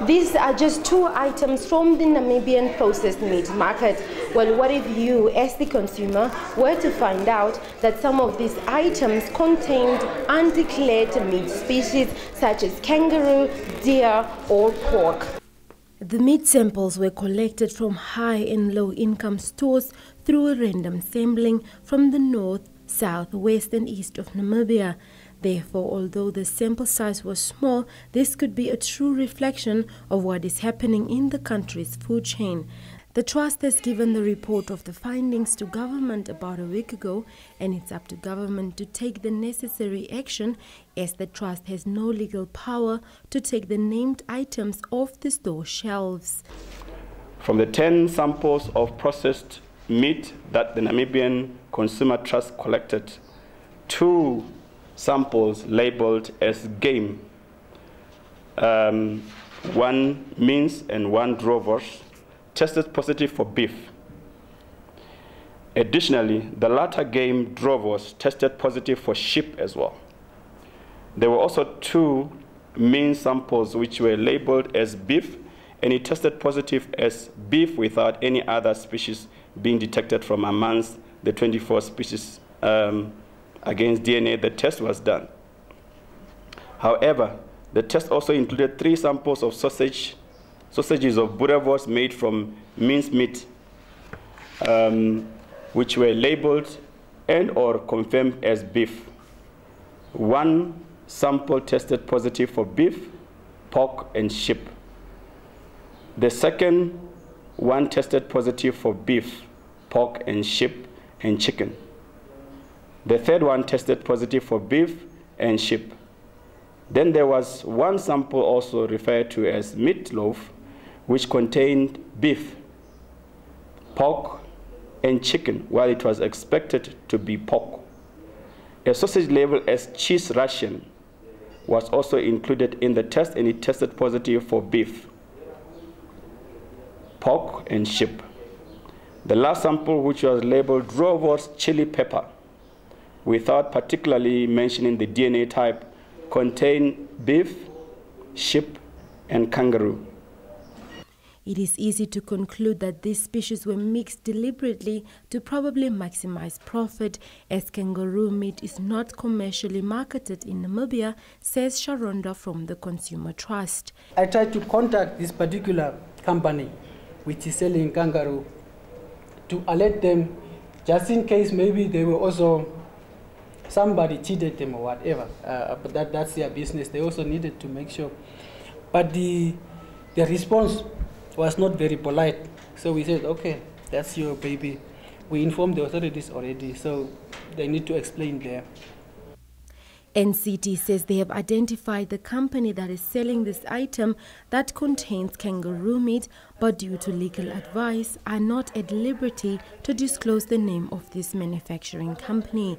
These are just two items from the Namibian processed meat market. Well, what if you, as the consumer, were to find out that some of these items contained undeclared meat species such as kangaroo, deer, or pork? The meat samples were collected from high and low income stores through a random sampling from the north, south, west and east of Namibia. Therefore, although the sample size was small, this could be a true reflection of what is happening in the country's food chain. The trust has given the report of the findings to government about a week ago, and it's up to government to take the necessary action, as the trust has no legal power to take the named items off the store shelves. From the 10 samples of processed meat that the Namibian Consumer Trust collected, 2 samples labeled as game, 1 mince and 1 droewors, tested positive for beef. Additionally, the latter game droewors tested positive for sheep as well. There were also 2 mince samples which were labeled as beef, and it tested positive as beef without any other species being detected from amongst the 24 species against DNA the test was done. However, the test also included 3 samples of sausages of droewors made from minced meat, which were labeled and or confirmed as beef. 1 sample tested positive for beef, pork and sheep. The second one tested positive for beef, pork and sheep and chicken. The third one tested positive for beef and sheep. Then there was 1 sample also referred to as meatloaf, which contained beef, pork, and chicken, while it was expected to be pork. A sausage labeled as cheese ration was also included in the test, and it tested positive for beef, pork, and sheep. The last sample, which was labeled droewors chili pepper, without particularly mentioning the DNA type, contained beef, sheep, and kangaroo. It is easy to conclude that these species were mixed deliberately to probably maximize profit, as kangaroo meat is not commercially marketed in Namibia, says Sharonda from the Consumer Trust. I tried to contact this particular company which is selling kangaroo to alert them, just in case maybe they were also somebody cheated them or whatever, but that's their business. They also needed to make sure. But the response was not very polite. So we said, okay, that's your baby. We informed the authorities already, so they need to explain there. NCT says they have identified the company that is selling this item that contains kangaroo meat, but due to legal advice are not at liberty to disclose the name of this manufacturing company.